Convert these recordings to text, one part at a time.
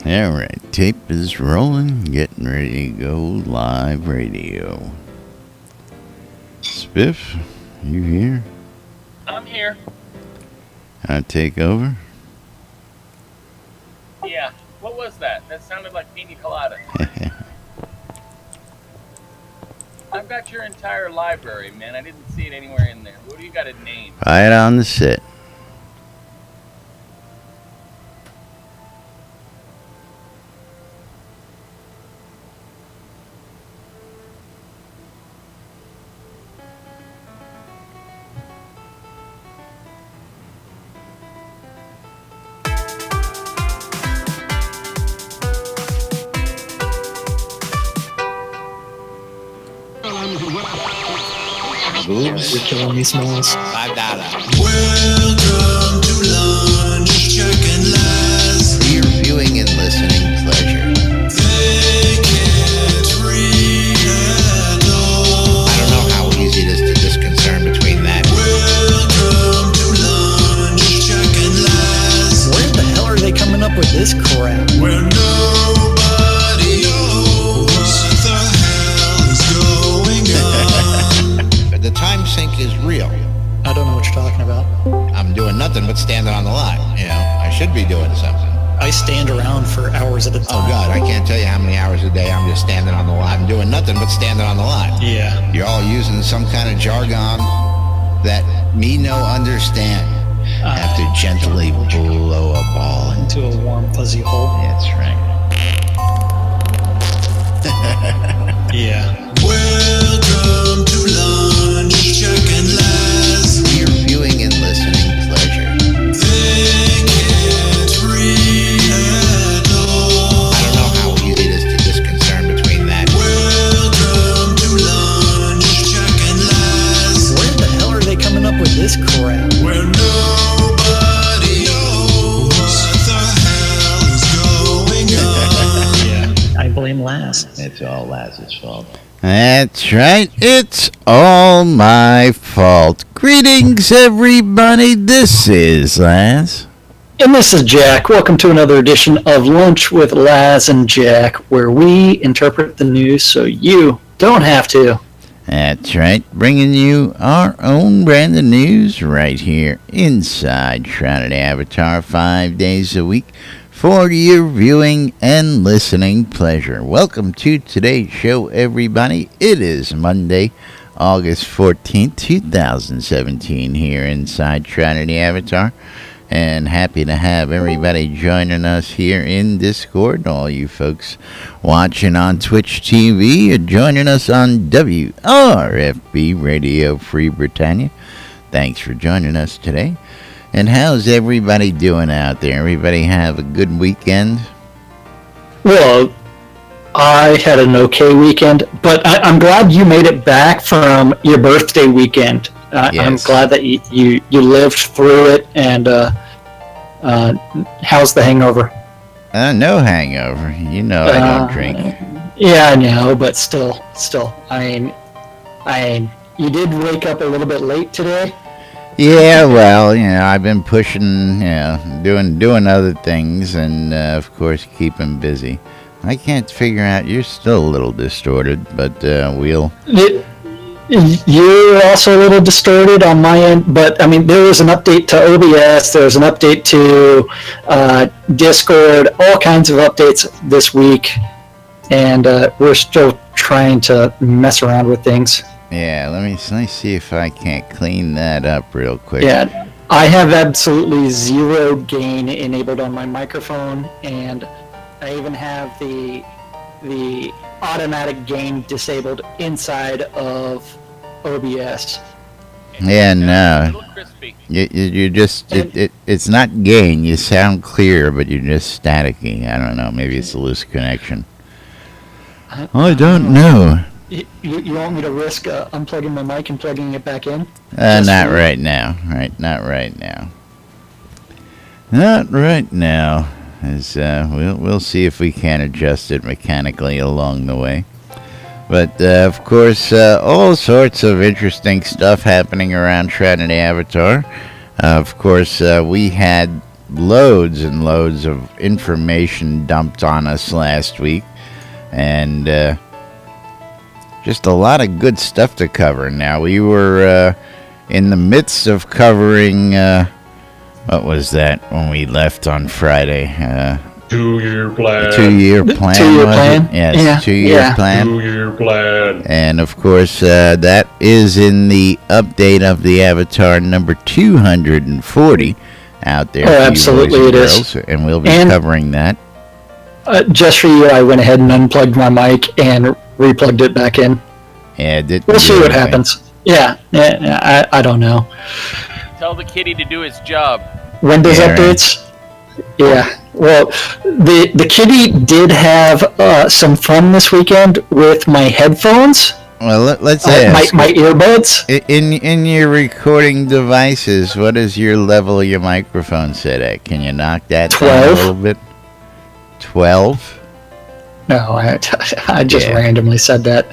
Alright, tape is rolling, getting ready to go live radio. Spiff, you here? I'm here. I take over? Yeah. What was that? That sounded like pina colada. I've got your entire library, man. I didn't see it anywhere in there. What do you got it named? Right on the sit. You're killing me, Smalls. $5. Welcome to Lunch, Chuck and Lies. For your viewing and listening pleasure. They can't read at all. I don't know how easy it is to discern between that. Welcome to Lunch, Chuck and Lies. Where the hell are they coming up with this crap? Where nobody knows what the hell is going on. The time sink is real. I don't know what you're talking about. I'm doing nothing but standing on the line. You know, I should be doing something. I stand around for hours at a time. Oh God, I can't tell you how many hours a day I'm just standing on the line. I'm doing nothing but standing on the line. Yeah. You're all using some kind of jargon that me no understand. I have to gently blow a ball Into a warm, fuzzy hole. That's right. Yeah. Welcome to Lunch, Chuck and Lies. For your viewing and listening pleasure. They can't read at all. I don't know how easy it is to discern between that. Welcome to Lunch, Chuck and Lies. Where the hell are they coming up with this crap? Where nobody knows what the hell is going on. Yeah. I blame Laz. It's all Laz's fault. That's right, it's all my fault. Greetings, everybody. This is Laz. And this is Jack. Welcome to another edition of Lunch with Laz and Jack, where we interpret the news so you don't have to. That's right, bringing you our own brand of news right here inside Shroud Avatar 5 days a week for your viewing and listening pleasure. Welcome to today's show, everybody. It is Monday, August 14th, 2017 here inside Shroud Avatar. And happy to have everybody joining us here in Discord. All you folks watching on Twitch TV and joining us on WRFB Radio Free Britannia. Thanks for joining us today. And how's everybody doing out there? Everybody have a good weekend? Well, I had an okay weekend, but I'm glad you made it back from your birthday weekend. I'm Yes. glad that you lived through it. And how's the hangover? No hangover. You know I don't drink. Yeah, I know, but still, I mean, you did wake up a little bit late today. Yeah, well, I've been pushing, doing other things, and of course keeping busy. I can't figure out. You're still a little distorted, but we'll. You're also a little distorted on my end, but I mean, there was an update to OBS, there was an update to Discord, all kinds of updates this week, and we're still trying to mess around with things. Yeah, let me see if I can't clean that up real quick. Yeah, I have absolutely zero gain enabled on my microphone, and I even have the automatic gain disabled inside of OBS. Yeah, A no. little crispy. You're just, it's not gain. You sound clear, but you're just staticky. I don't know. Maybe it's a loose connection. I don't know. You want me to risk unplugging my mic and plugging it back in? Not right now. Not right now. Not right now. As we'll see if we can adjust it mechanically along the way. But of course, all sorts of interesting stuff happening around Shroud Avatar. Of course, we had loads and loads of information dumped on us last week, and just a lot of good stuff to cover. Now, we were in the midst of covering, what was that when we left on Friday? 2-year plan. 2-year plan. 2-year plan? Yes, Yeah. 2-year plan. 2-year plan. And of course, that is in the update of the Avatar number 240 out there. Oh, for you absolutely boys and it is. girls, and we'll be And- covering that. Just for you, I went ahead and unplugged my mic and replugged it back in. Yeah, We'll see what happens. Yeah, I don't know. Tell the kitty to do his job. Windows Yeah, right. updates? Yeah. Well, the kitty did have some fun this weekend with my headphones, Well, let's my ask. earbuds. In your recording devices, what is your level of your microphone set at? Can you knock that down 12. a little bit? 12? No, I just Yeah. randomly said that.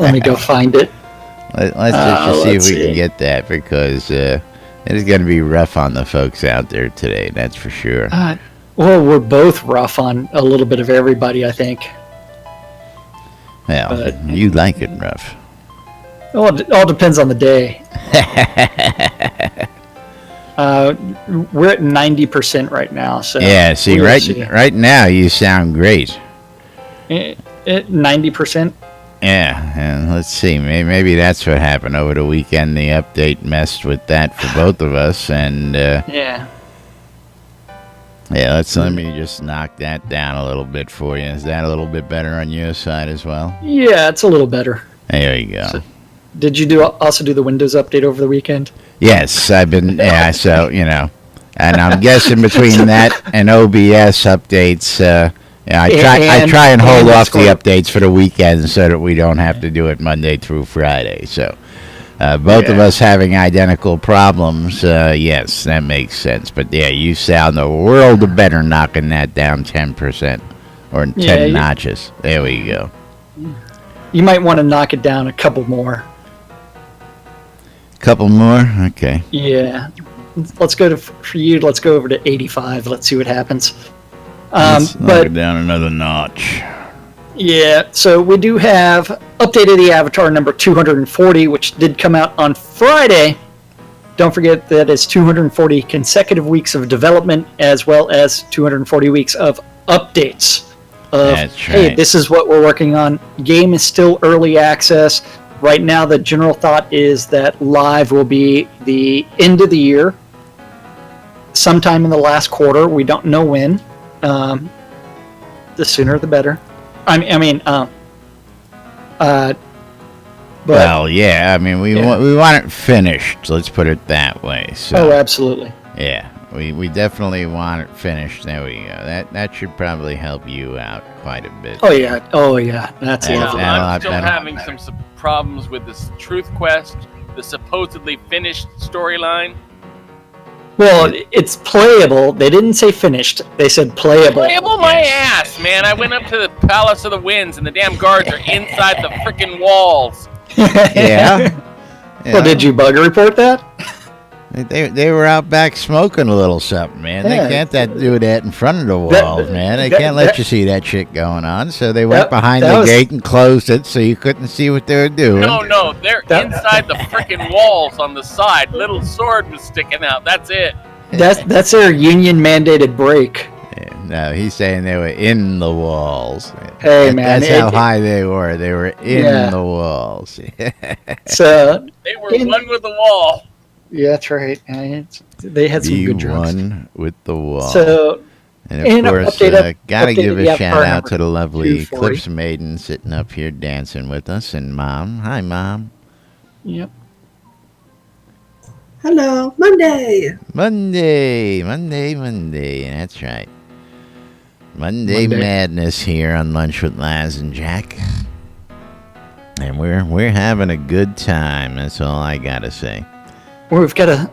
Let me go find it. Let's just see if let's we see. can get that, because it is going to be rough on the folks out there today, that's for sure. Well, we're both rough on a little bit of everybody, I think. Well, but- you like it rough. Well, it all depends on the day. We're at 90% right now, so Yeah, see, we'll right now you sound great. 90%. Yeah, and let's see, maybe that's what happened over the weekend. The update messed with that for both of us, and Yeah. let me just knock that down a little bit for you. Is that a little bit better on your side as well? Yeah, it's a little better. There you go. Did you also do the Windows update over the weekend? Yes, I've been, so, and I'm guessing between that and OBS updates, I try and hold off the updates for the weekend so that we don't have to do it Monday through Friday. So, both of us having identical problems, yes, that makes sense. But yeah, you sound a world better knocking that down 10% or 10 notches. There we go. You might want to knock it down a couple more. Couple more? Okay. Yeah. Let's go for you. Let's go over to 85. Let's see what happens. Let's knock But it down another notch. yeah, so we do have updated the Avatar number 240, which did come out on Friday. Don't forget that it's 240 consecutive weeks of development, as well as 240 weeks of updates. That's Hey, right. this is what we're working on. Game is still early access. Right now, the general thought is that live will be the end of the year, sometime in the last quarter. We don't know when. The sooner, the better. But Well, yeah, I mean, we want it finished. Let's put it that way. So, oh, absolutely. yeah, we definitely want it finished. There we go. That should probably help you out quite a bit. Oh yeah. That's Yeah. lovely. a lot I'm still better. having some problems with this Truth Quest, the supposedly finished storyline. Well, it's playable. They didn't say finished. They said playable. Playable my ass, man. I went up to the Palace of the Winds and the damn guards are inside the frickin' walls. Yeah. Well, did you bug report that? They were out back smoking a little something, man. Yeah. They can't do that in front of the walls, That- man. They that- can't let that- you see that shit going on. So they went behind that the was- gate and closed it so you couldn't see what they were doing. No, they're That- inside the frickin' walls on the side. Little sword was sticking out. That's it. That's their union mandated break. Yeah, no, he's saying they were in the walls. Hey, man, That's how high they were. They were in Yeah. the walls. So They were one with the wall. yeah, that's right. They had some Be good drugs. one with the wall. So and and of course, updated gotta give the a shout Avatar out to the number lovely 240. Eclipse Maiden sitting up here dancing with us, and Mom. Hi, Mom. yep. Hello, Monday. Monday. That's right. Monday Monday. Madness here on Lunch with Laz and Jack, and we're having a good time. That's all I gotta say. We've got a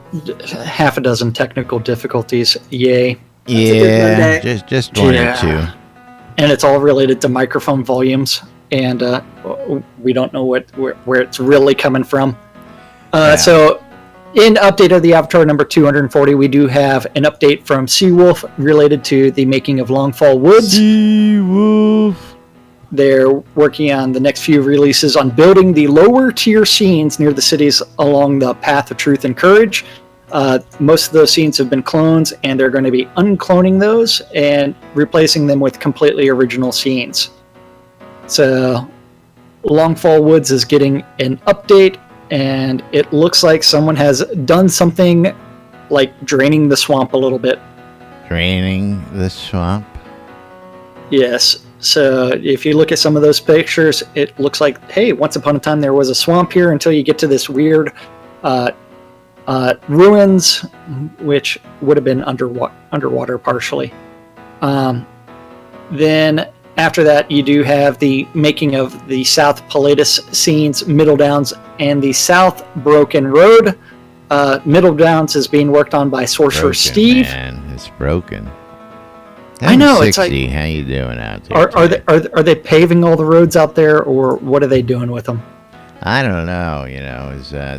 half a dozen technical difficulties. Yay! a good Yeah, Monday. just one or Yeah. two. And it's all related to microphone volumes, and we don't know where it's really coming from. Yeah. So In update of the Avatar number 240, we do have an update from Seawolf related to the making of Longfall Woods. Seawolf. They're working on the next few releases on building the lower tier scenes near the cities along the path of truth and courage. Most of those scenes have been clones, and they're going to be uncloning those and replacing them with completely original scenes. So Longfall Woods is getting an update, and it looks like someone has done something like draining the swamp a little bit. Draining the swamp? Yes. So if you look at some of those pictures, it looks like, hey, once upon a time there was a swamp here until you get to this weird ruins, which would have been underwater partially. Then after that, you do have the making of the South Pilatus scenes, Middle Downs, and the South Broken Road. Middle Downs is being worked on by Sorcerer Broken, Steve. Man, it's broken. I know, 60, it's like, how you doing out there? Are they paving all the roads out there, or what are they doing with them? I don't know.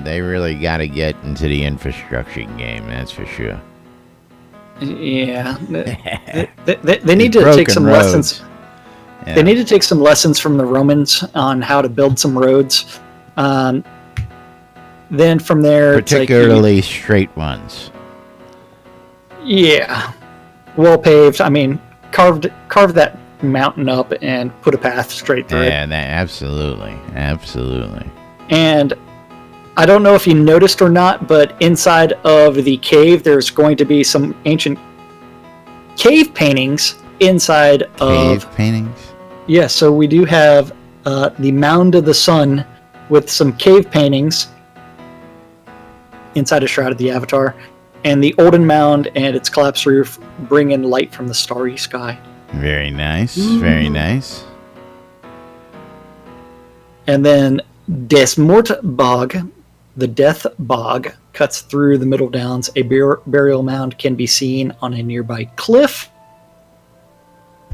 They really got to get into the infrastructure game. That's for sure. Yeah, they need to take some roads. lessons. Yeah. They need to take some lessons from the Romans on how to build some roads. Then from there, Particularly straight ones. yeah, well paved. I mean, carve that mountain up and put a path straight through it. Yeah, absolutely. And I don't know if you noticed or not, but inside of the cave, there's going to be some ancient cave paintings inside Cave of. paintings? Yeah, so we do have the Mound of the Sun with some cave paintings inside of Shroud of the Avatar, and the Olden Mound and its collapsed roof bring in light from the starry sky. Very nice. Very nice. And then Desmort Bog, the Death Bog, cuts through the Middle Downs. A burial mound can be seen on a nearby cliff.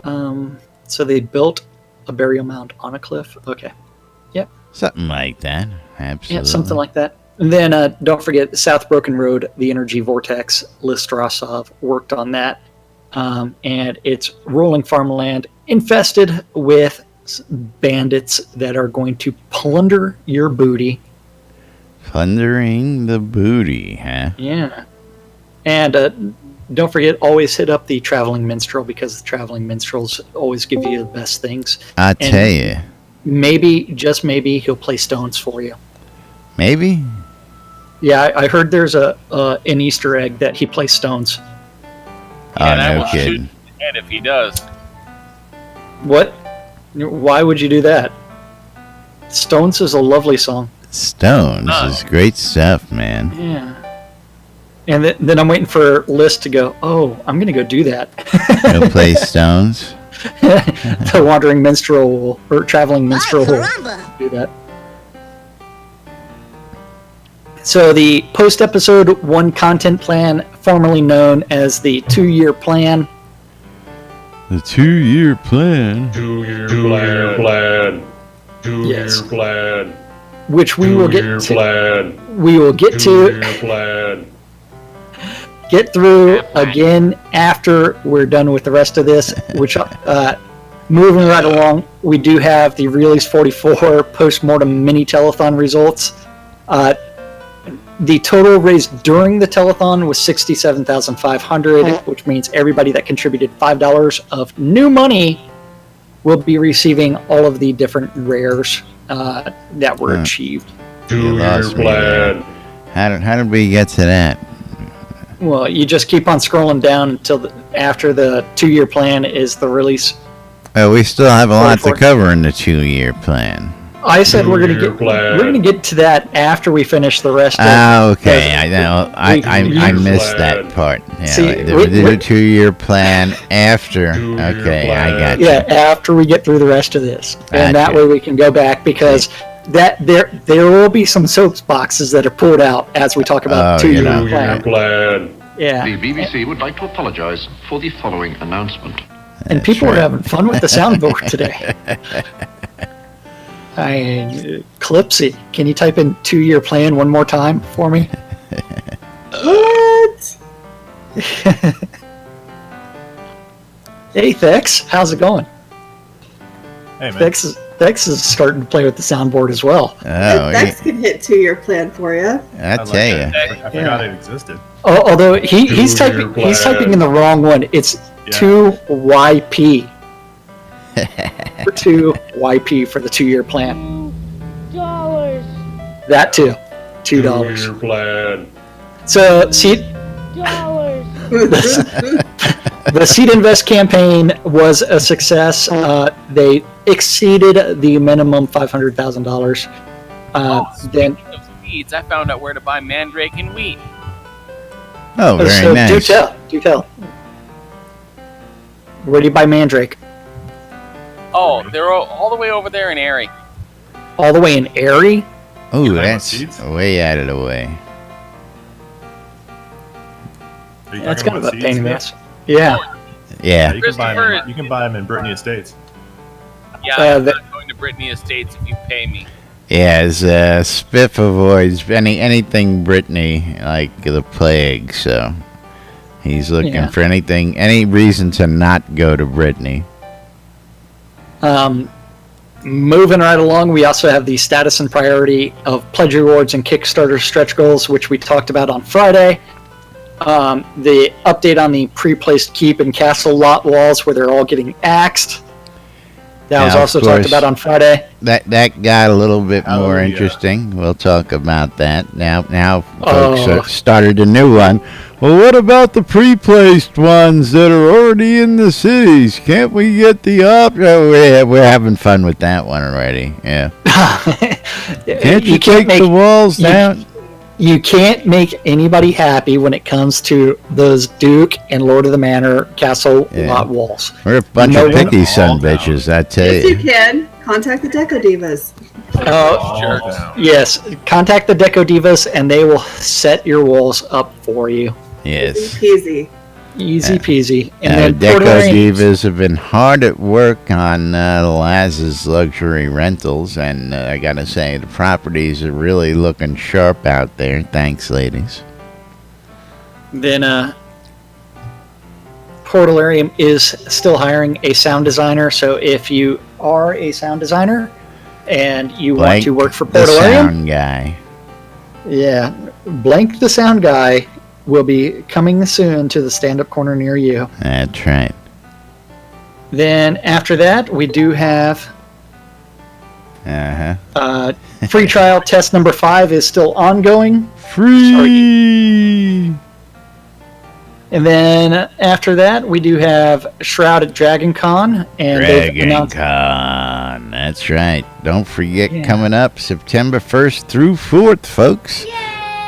So they built a burial mound on a cliff. Okay. Yep. Something like that. Absolutely. Yeah, something like that. And then don't forget South Broken Road, the Energy Vortex. Listrasov worked on that. And it's rolling farmland infested with bandits that are going to plunder your booty. Plundering the booty, huh? Yeah. And don't forget, always hit up the Traveling Minstrel, because the Traveling Minstrels always give you the best things. I tell you. Maybe, just maybe, he'll play stones for you. Maybe? Yeah, I heard there's an Easter egg that he plays stones. And I no will shoot kidding. his head if he does. What? Why would you do that? Stones is a lovely song. Stones is great stuff, man. Yeah. And then I'm waiting for Liz to go, oh, I'm going to go do that. You'll play Stones? The Wandering Minstrel or Traveling Minstrel will do that. So the post-episode 1 content plan, formerly known as the 2-year plan. The 2-year plan? Two-year plan. Yes. Two-year plan. Which we will get Two-year to. plan. We will get to Two-year plan. get through again after we're done with the rest of this. Which moving right along, we do have the Release 44 post-mortem mini telethon results. The total raised during the telethon was $67,500, which means everybody that contributed $5 of new money will be receiving all of the different rares that were achieved. Two-year plan. How did we get to that? Well, you just keep on scrolling down until after the 2-year plan is the release. Oh, we still have a lot to 44. cover in the 2-year plan. I said we're gonna Two-year plan. get to that after we finish the rest of Okay. I know. I missed plan. that part. Yeah, See, the we- 2-year plan after. Two-year Okay, I plan. got you. Yeah, after we get through the rest of this, and that Gotcha. way we can go back, because that there will be some soap boxes that are pulled out as we talk about Oh, 2-year you know. Two-year plan. plan. Yeah, The BBC would like to apologise for the following announcement. and people right. are having fun with the soundboard today. Clipsy, can you type in 2-year plan one more time for me? Hey, Thex, how's it going? Hey, man. Thex is starting to play with the soundboard as well. Oh, Dex can hit 2-year plan for you. I tell you. I forgot it existed. Although he's Two-year typing in the wrong one. It's 2YP. For 2YP for the 2-year plan. $2. That too. $2. Two-year plan. So, seed. $2. The Seed Invest campaign was a success. They exceeded the minimum $500,000. Then, Speaking of seeds, I found out where to buy mandrake and wheat. Oh, very so nice. do tell. Where do you buy Mandrake? Oh, they're all the way over there in Erie. All the way in Erie? Oh, You like that's seeds? way out of the way. Are you That's talking kind of a about pain in the seeds? ass. Yeah. Yeah. You can buy them. Christopher- You can buy them in Brittany Estates. Yeah, Uh, I'm the- not going to Brittany Estates if you pay me. Yeah, as Spiff avoids anything Brittany like the plague, so he's looking Yeah. for any reason to not go to Brittany. Moving right along, we also have the status and priority of pledge rewards and Kickstarter stretch goals, which we talked about on Friday. The update on the pre-placed keep and castle lot walls, where they're all getting axed. That was Now, of also course, talked about on Friday. That got a little bit more Hallelujah. interesting. We'll talk about that now. Now, Oh. folks started a new one. Well, what about the pre-placed ones that are already in the cities? Can't we get the we're having fun with that one already. Yeah. Can't you take the walls down? You can't make anybody happy when it comes to those Duke and Lord of the Manor castle Yeah. lot walls. We're a bunch No of one- picky son bitches, I tell Yes, you you. can. Contact the Deco Divas. Oh, Sure. down. yes. Contact the Deco Divas and they will set your walls up for you. Yes. Easy Easy peasy. And Now, then Deco Portland- Divas have been hard at work on Laz's luxury rentals, and I gotta say, the properties are really looking sharp out there. Thanks, ladies. Then Portalarium is still hiring a sound designer, so if you are a sound designer and you want Blank to work for the Portalarium, sound guy. yeah, Blank the sound guy will be coming soon to the stand-up corner near you. That's right. Then after that, we do have free trial test number 5 is still ongoing. Free. And then after that, we do have Shroud at Dragon Con. And they've Dragon announced- Con. That's right. Don't forget, Yeah. coming up September 1st through 4th, folks.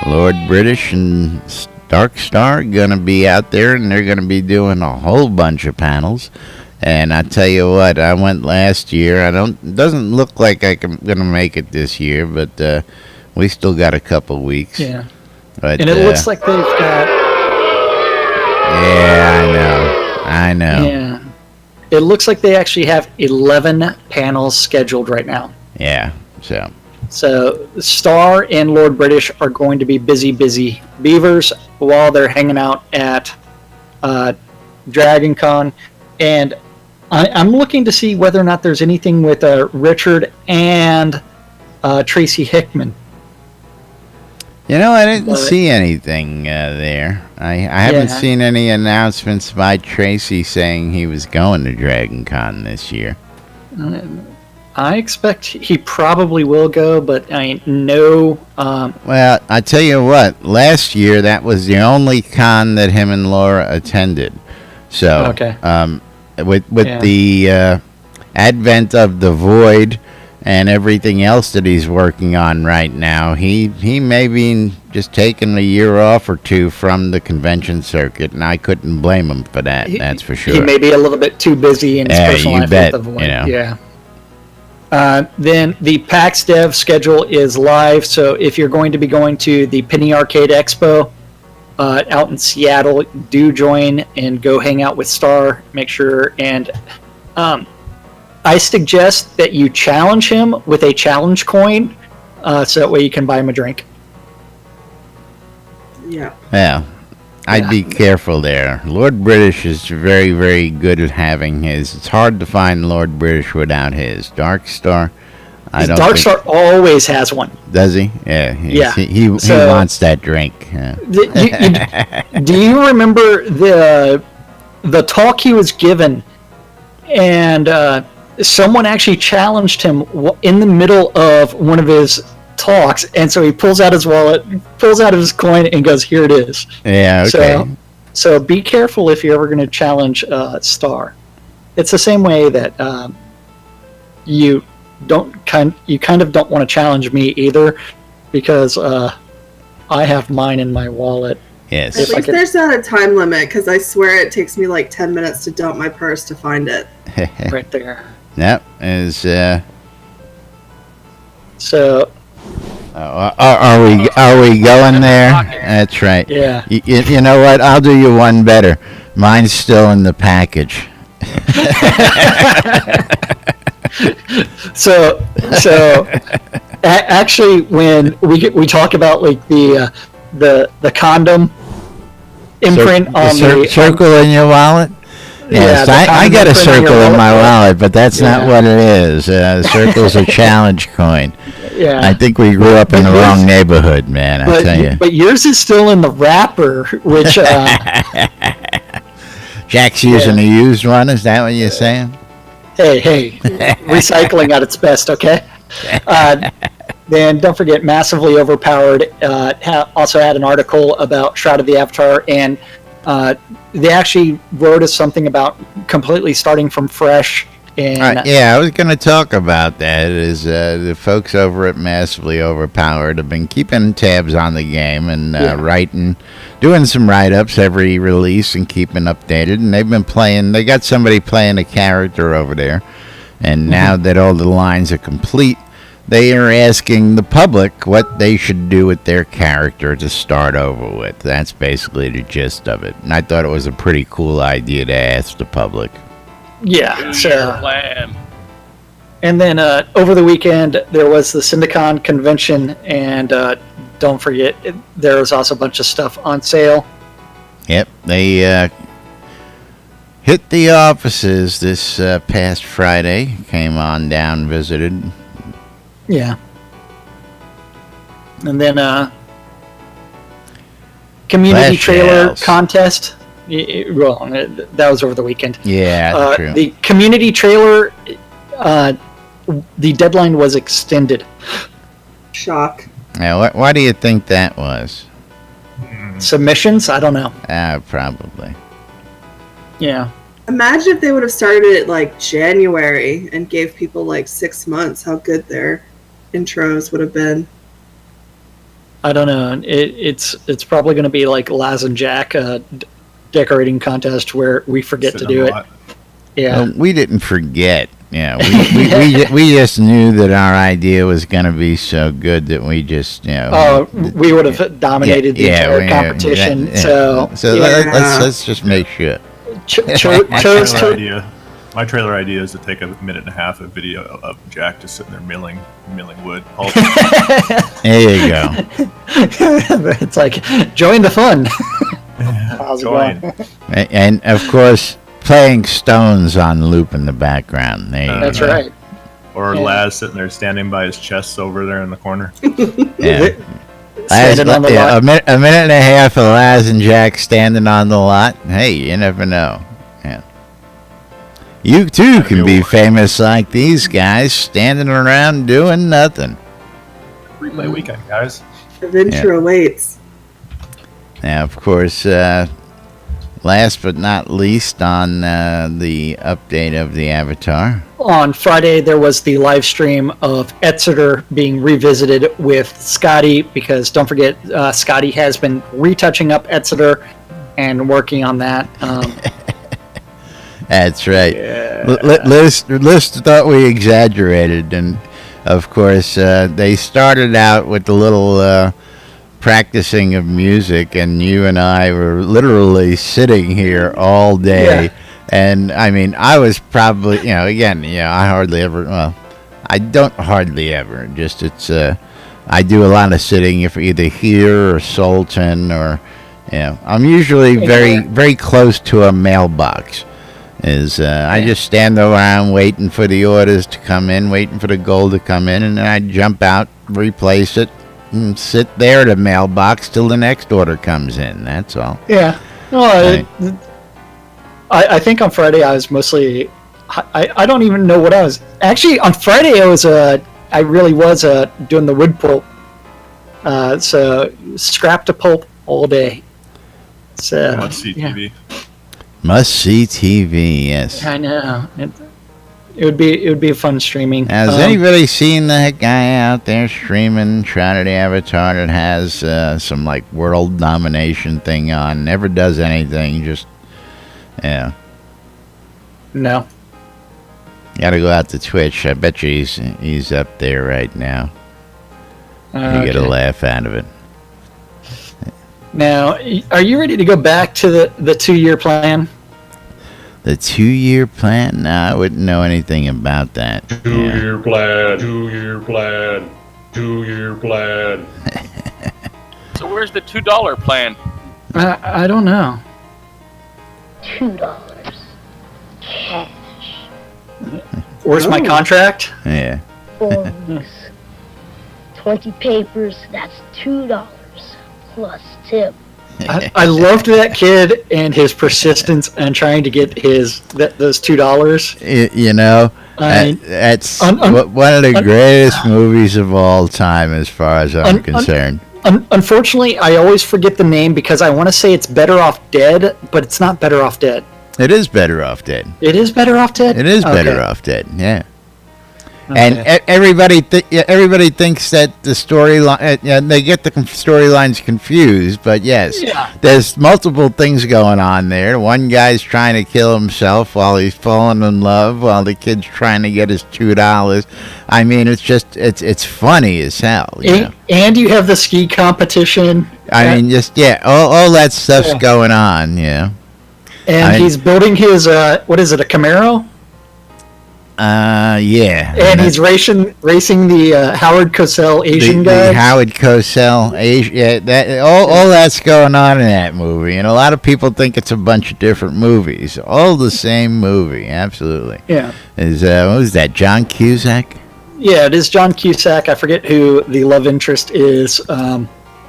Lord British and Dark Star gonna be out there, and they're gonna be doing a whole bunch of panels. And I tell you what, I went last year. Doesn't look like I'm gonna make it this year, but we still got a couple weeks. Yeah. But, And it looks like they've got... Yeah, I know. Yeah. It looks like they actually have 11 panels scheduled right now. Yeah. So So Star and Lord British are going to be busy beavers while they're hanging out at Dragon Con. And I'm looking to see whether or not there's anything with Richard and Tracy Hickman. you know, I didn't But- see anything there. I haven't Yeah. seen any announcements by Tracy saying he was going to Dragon Con this year. I expect he probably will go, but I know... Well, I tell you what, last year that was the only con that him and Laura attended. So, Okay. with Yeah. the advent of the Void and everything else that he's working on right now, he may be just taking a year off or two from the convention circuit, and I couldn't blame him for that. That's for sure. He may be a little bit too busy in his Yeah, personal you life bet, with the Void. you know. Yeah. Then the PAX Dev schedule is live, so if you're going to be going to the Penny Arcade Expo out in Seattle, do join and go hang out with Star. Make sure, and I suggest that you challenge him with a challenge coin, so that way you can buy him a drink. Yeah. Yeah. I'd be careful there. Lord British is very, very good at having his. It's hard to find Lord British without his. Dark Star, I don't Dark think, Star always has one. does he? Yeah. Yeah. He wants that drink. Yeah. Do you remember the talk he was given, and someone actually challenged him in the middle of one of his talks, and so he pulls out his wallet, pulls out his coin, and goes, "Here it is." Yeah, okay. So be careful if you're ever going to challenge Star. It's the same way that you kind of don't want to challenge me either, because I have mine in my wallet. Yes. At least there's not a time limit, because I swear it takes me like 10 minutes to dump my purse to find it. Right there. Yep. Is So are we going there? That's right. yeah. You know what? I'll do you one better. Mine's still in the package. So actually, when we talk about like the condom imprint on the circle in your wallet. Yes, I got a circle in my wallet, but that's not what it is. The circle's a challenge coin. Yeah. I think we grew up in the wrong neighborhood, man. I tell you. But yours is still in the wrapper, which Jack's using a used one. Is that what you're saying? hey, recycling at its best, okay? Then don't forget, Massively Overpowered also had an article about Shroud of the Avatar, and they actually wrote us something about completely starting from fresh. And yeah, I was going to talk about that. Is the folks over at Massively Overpowered have been keeping tabs on the game and writing, doing some write-ups every release and keeping updated. And they've been playing. They got somebody playing a character over there, and now that all the lines are complete, they are asking the public what they should do with their character to start over with. That's basically the gist of it. And I thought it was a pretty cool idea to ask the public. Yeah, Your plan. and then over the weekend there was the Syndicon convention, and don't forget, there was also a bunch of stuff on sale. Yep, they hit the offices this past Friday. Came on down, visited. Yeah. And then community Flash trailer sales. contest. Well, that was over the weekend. Yeah, true. The community trailer, the deadline was extended. Shock. Now, why do you think that was? Submissions? I don't know. Probably. Yeah. Imagine if they would have started it like January and gave people like 6 months, how good their intros would have been. I don't know. It's probably going to be like Laz and Jack decorating contest where we forget to do it. Yeah. Well, we didn't forget. Yeah, we just knew that our idea was going to be so good that we just, we would have dominated the entire competition. So let's just make sure. My trailer idea is to take a minute and a half of video of Jack just sitting there milling wood. There you go. It's like, join the fun. How's it Join. going? And of course, playing Stones on loop in the background. There you That's go. right. Or Laz sitting there standing by his chest over there in the corner. Yeah. Standing on the lot. A minute and a half of Laz and Jack standing on the lot. Hey, you never know. Yeah. You too can be famous like these guys, standing around doing nothing. Replay weekend, guys. Adventure awaits. Now, of course, last but not least on the update of the Avatar. On Friday, there was the live stream of Exeter being revisited with Scotty, because don't forget, Scotty has been retouching up Exeter and working on that. That's right. Yeah. Liz thought we exaggerated, and of course, they started out with a little practicing of music, and you and I were literally sitting here all day. Yeah. And I mean, I was probably, I hardly ever, I don't hardly ever, just I do a lot of sitting if either here or Sultan or Yeah, I'm usually very close to a mailbox. I just stand around waiting for the orders to come in, waiting for the gold to come in, and then I jump out, replace it, and sit there at the mailbox till the next order comes in. That's all. Yeah. Well, I think on Friday I was mostly. I don't even know what I was. Actually, on Friday I really was doing the wood pulp. So scrap to pulp all day. So Must see TV. Must see TV. Yes. I know. It would be a fun streaming. Has anybody seen that guy out there streaming Shroud Avatar that has some like world domination thing on? Never does anything. Just No. Got to go out to Twitch. I bet you he's up there right now. You get a laugh out of it. Now, are you ready to go back to the 2-year plan? The 2-year plan? No, I wouldn't know anything about that. 2-year plan. 2-year plan. 2-year plan. So where's the $2 plan? I don't know. $2 cash. Where's my contract? Yeah. Forms. 20 papers, that's $2 plus tip. I loved that kid and his persistence and trying to get those $2. You know, that's one of the greatest movies of all time as far as I'm concerned. Unfortunately, I always forget the name because I want to say it's Better Off Dead, but it's not Better Off Dead. It is Better Off Dead. It is Better Off Dead? It is Better Off Dead, yeah. And everybody thinks that the storyline, they get the storylines confused, but yes, there's multiple things going on there. One guy's trying to kill himself while he's falling in love, while the kid's trying to get his $2. I mean, it's funny as hell. And you have the ski competition. I mean, all that stuff's going on, yeah. And he's building his, what is it, a Camaro? Yeah. And he's racing the Howard Cosell Asian guy. The Howard Cosell Asian. Yeah, all that's going on in that movie, and a lot of people think it's a bunch of different movies. All the same movie, absolutely. Yeah. What was that? John Cusack? Yeah, it is John Cusack. I forget who the love interest is.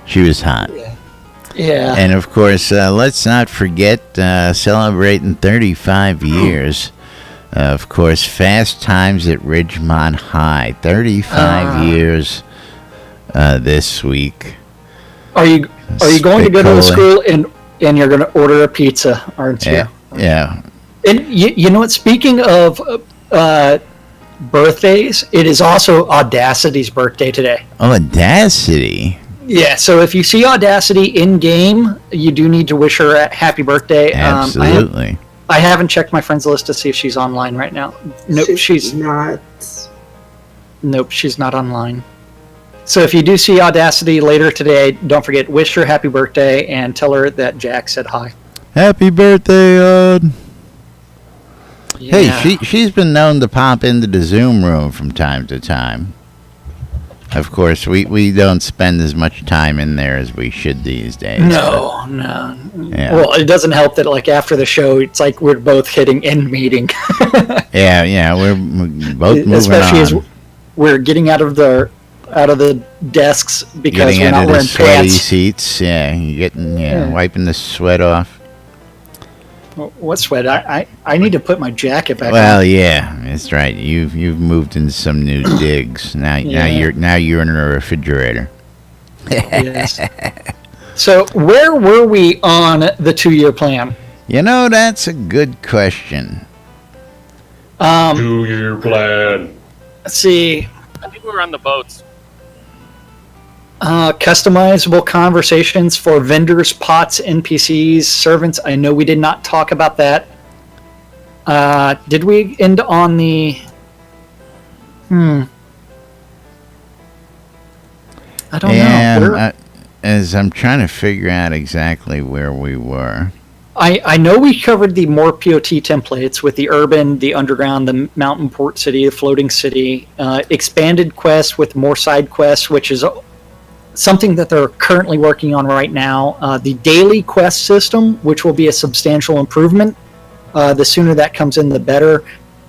She was hot. Yeah. And of course, let's not forget celebrating 35 years. Of course, Fast Times at Ridgemont High. 35 years this week. Are you going to go to the school and you're going to order a pizza, aren't you? Yeah. And you know what? Speaking of birthdays, it is also Audacity's birthday today. Oh, Audacity. Yeah, so if you see Audacity in game, you do need to wish her a happy birthday. Absolutely. I haven't checked my friends list to see if she's online right now. Nope, she's not. Nope, she's not online. So if you do see Audacity later today, don't forget, wish her happy birthday and tell her that Jack said hi. Happy birthday, Aud. Yeah. Hey, she's been known to pop into the Zoom room from time to time. Of course, we don't spend as much time in there as we should these days. No. Yeah. Well, it doesn't help that like after the show, it's like we're both hitting end meeting. yeah, we're both moving especially on. as we're getting out of the desks because getting we're out not of the wearing sweaty pants. seats. Yeah, you're wiping the sweat off. What sweat? I need to put my jacket back on. Well, yeah, that's right. You've moved into some new digs. Now you're in a refrigerator. Yes. So where were we on the 2-year plan? You know, that's a good question. 2-year plan. Let's see. I think we were on the boats. Customizable conversations for vendors, pots, NPCs, servants. I know we did not talk about that. Did we end on the... I don't know. As I'm trying to figure out exactly where we were. I know we covered the more POT templates with the urban, the underground, the mountain port city, the floating city, expanded quests with more side quests, which is something that they're currently working on right now, the daily quest system, which will be a substantial improvement. The sooner that comes in, the better.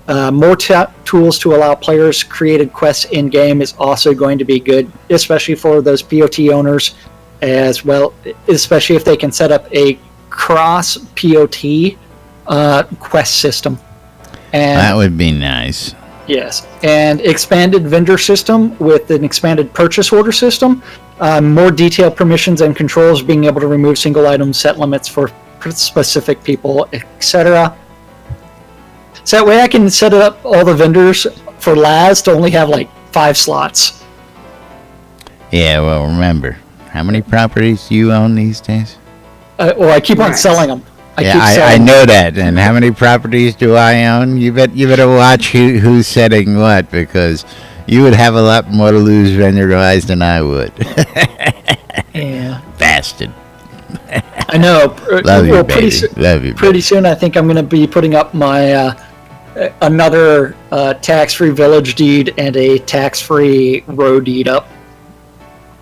More tools to allow players created quests in game is also going to be good, especially for those POT owners as well, especially if they can set up a cross POT quest system. And That would be nice. yes, and expanded vendor system with an expanded purchase order system, more detailed permissions and controls, being able to remove single item set limits for specific people, etc. So that way I can set up all the vendors for Laz to only have like 5 slots. Yeah, well, remember, how many properties do you own these days? Well, I keep on Right. selling them. I know that. And how many properties do I own? You better watch who's setting what, because you would have a lot more to lose vendor-wise than I would. Yeah. Bastard. I know. Love you, Well, baby. Love you, pretty soon I think I'm going to be putting up my another tax-free village deed and a tax-free road deed up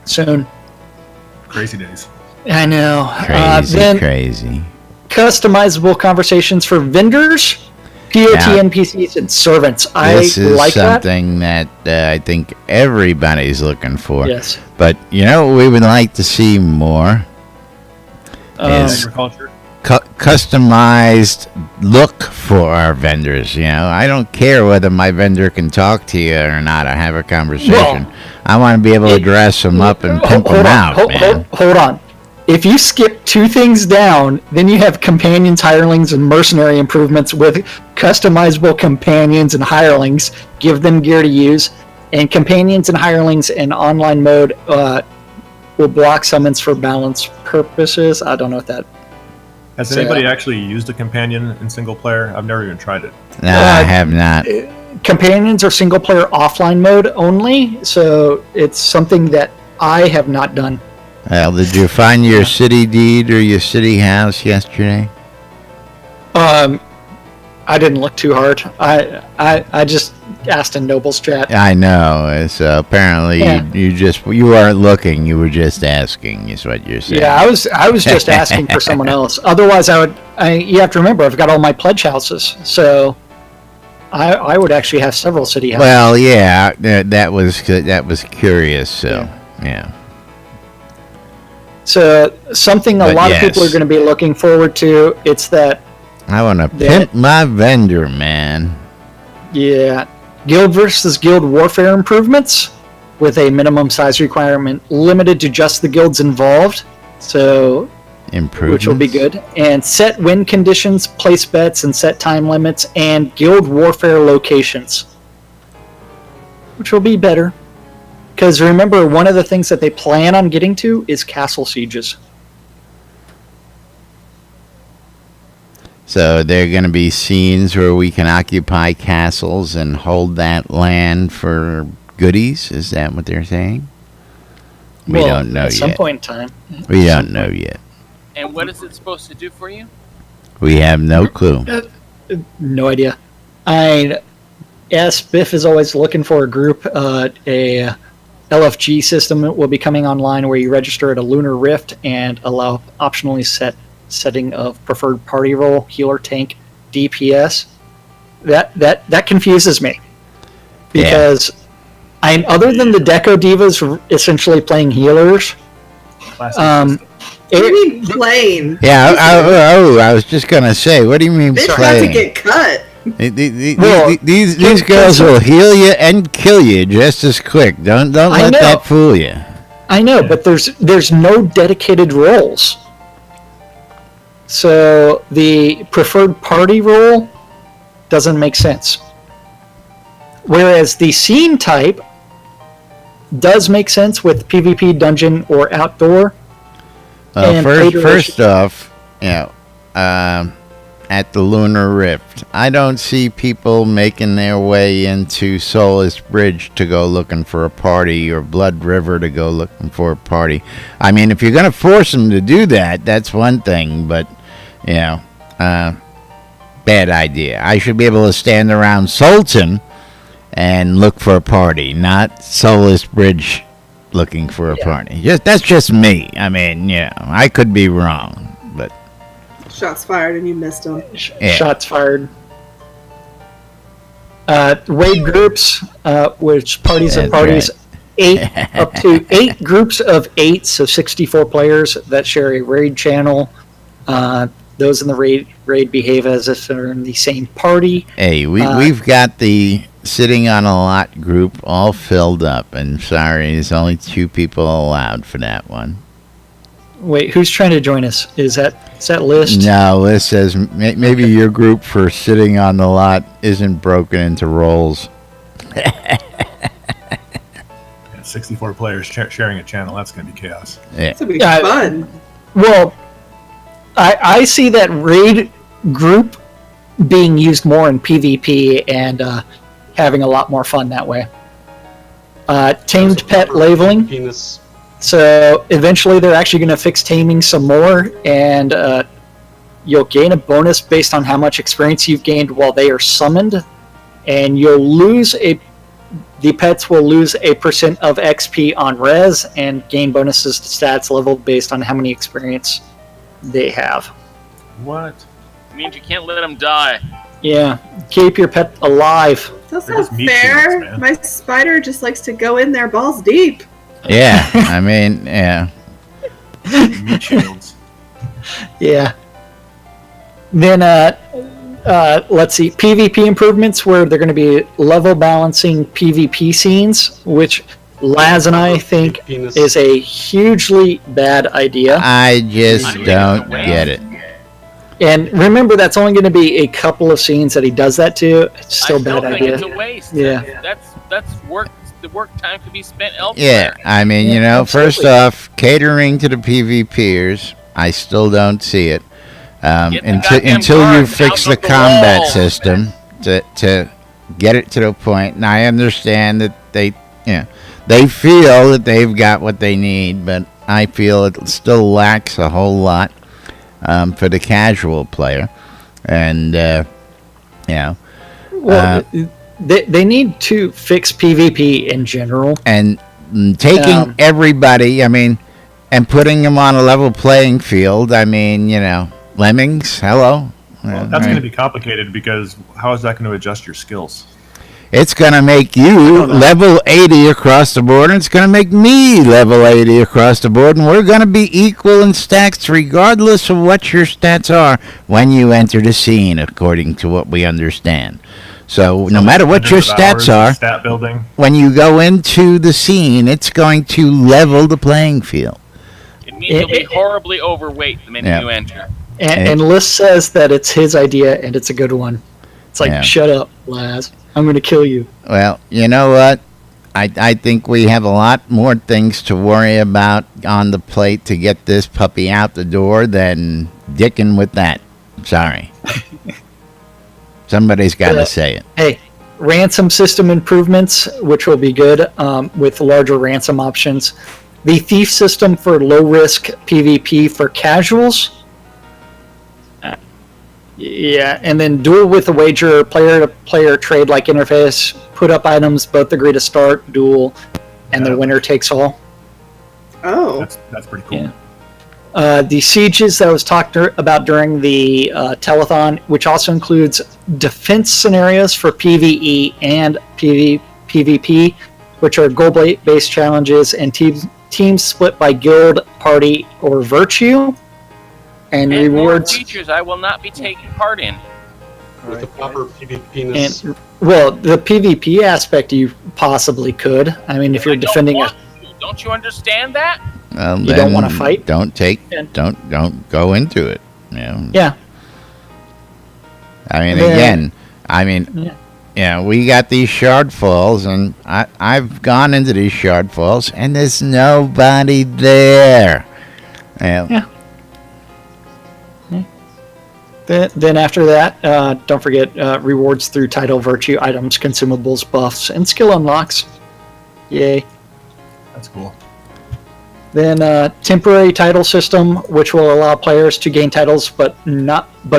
soon. Crazy days. I know. Crazy, Then crazy. customizable conversations for vendors, POT Yeah. NPCs, and servants. This is like that. something that I think everybody's looking for. Yes. But you know what we would like to see more? Is Agriculture. customized look for our vendors. You know, I don't care whether my vendor can talk to you or not. I have a conversation. Well, I want to be able to dress them up and pimp them out, man. Hold on. If you skip 2 things down, then you have companions, hirelings, and mercenary improvements with customizable companions and hirelings. Give them gear to use. And companions and hirelings in online mode will block summons for balance purposes. I don't know what that. Has So, anybody actually used a companion in single player? I've never even tried it. No, I have not. Companions are single player offline mode only, so it's something that I have not done. Well, did you find your city deed or your city house yesterday? I didn't look too hard. I just asked in Noble's chat. I know. So apparently Yeah. you weren't looking. You were just asking. Is what you're saying. Yeah, I was just asking for someone else. Otherwise, you have to remember I've got all my pledge houses, so I would actually have several city houses. Well, yeah, that was curious. So yeah. So something a But lot yes. of people are going to be looking forward to. It's that I want to pimp my vendor, man. yeah, guild versus guild warfare improvements with a minimum size requirement limited to just the guilds involved. So Improvements. which will be good. And set win conditions, place bets, and set time limits, and guild warfare locations, which will be better. Because remember, one of the things that they plan on getting to is castle sieges. So there are going to be scenes where we can occupy castles and hold that land for goodies. Is that what they're saying? We Well, don't know at some yet. point in time. We don't know yet. And what is it supposed to do for you? We have no clue. No idea. Biff is always looking for a group. A LFG system will be coming online where you register at a lunar rift and allow optionally setting of preferred party role, healer, tank, DPS. That confuses me because other than the Deco Divas essentially playing healers. What do you mean playing? Yeah, I was just going to say, what do you mean Bitch got to playing? get cut. These girls will heal you and kill you just as quick. Don't let that fool you. I know, but there's no dedicated roles. So the preferred party role doesn't make sense. Whereas the scene type does make sense with PvP, dungeon, or outdoor. And First off, at the Lunar Rift, I don't see people making their way into Soulless Bridge to go looking for a party or Blood River to go looking for a party. I mean, if you're going to force them to do that, that's one thing, but, bad idea. I should be able to stand around Sultan and look for a party, not Soulless Bridge looking for a party. That's just me. I mean, I could be wrong, but Shots fired and you missed them. Shots fired. Raid groups, which parties That's and parties, up to 8 groups of 8, so 64 players that share a raid channel. Those in the raid behave as if they're in the same party. Hey, we've got the sitting on a lot group all filled up, and sorry, there's only 2 people allowed for that one. Wait, who's trying to join us? Is that List? No, List says maybe your group for sitting on the lot isn't broken into roles. 64 players sharing a channel. That's going to be chaos. Yeah. It's gonna be fun. Well, I see that raid group being used more in PvP and having a lot more fun that way. Tamed pet labeling. Penis. So eventually they're actually going to fix taming some more, and you'll gain a bonus based on how much experience you've gained while they are summoned, and the pets will lose a % of XP on res and gain bonuses to stats level based on how many experience they have. What? It means you can't let them die. Yeah, keep your pet alive. That's They're not just meat fair. shields, man. My spider just likes to go in there balls deep. Yeah, I mean, yeah. Meat shields. Yeah. Then, let's see, PvP improvements where they're going to be level balancing PvP scenes, which Laz and I think Penis. is a hugely bad idea. I just don't get it. And remember, that's only going to be a couple of scenes that he does that to. It's still a I still bad think idea. it's a waste. Yeah. That's work. The work time could be spent Yeah, elsewhere. I mean, first off, catering to the PvPers, I still don't see it. Get the goddamn Until you guard fix out the of the combat wall. system to get it to the point. And I understand that they feel that they've got what they need, but I feel it still lacks a whole lot for the casual player. And, Well, they need to fix PvP in general. and taking everybody, I mean, and putting them on a level playing field, I mean, lemmings, hello. Well, that's going to be complicated because how is that going to adjust your skills? It's going to make you level 80 across the board, and it's going to make me level 80 across the board, and we're going to be equal in stats regardless of what your stats are when you enter the scene, according to what we understand. So no matter what your stats are, stat building. when you go into the scene, it's going to level the playing field. It means you'll be horribly overweight the minute you enter. And List says that it's his idea and it's a good one. It's like, shut up, Laz. I'm going to kill you. Well, you know what? I think we have a lot more things to worry about on the plate to get this puppy out the door than dicking with that. Sorry. Somebody's got to say it. Hey, ransom system improvements, which will be good with larger ransom options. The thief system for low-risk PvP for casuals. Yeah, and then duel with a wager, player-to-player trade-like interface, put up items, both agree to start, duel, and the winner takes all. Oh. That's pretty cool. Yeah. The sieges that was talked about during the telethon, which also includes defense scenarios for PvE and PvP, which are goal-based challenges and teams split by guild, party, or virtue, and rewards. More features I will not be taking part in. With the proper PvP-ness. And well, the PvP aspect you possibly could. I mean, if you're defending a. Don't you understand that? Well, You don't wanna fight? Don't don't go into it. Yeah. I mean, Then- again, we got these shard falls, and I've gone into these shard falls, and there's nobody there. Yeah. Then after that, don't forget rewards through title, virtue, items, consumables, buffs, and skill unlocks. Yay. That's cool. Then temporary title system, which will allow players to gain titles, but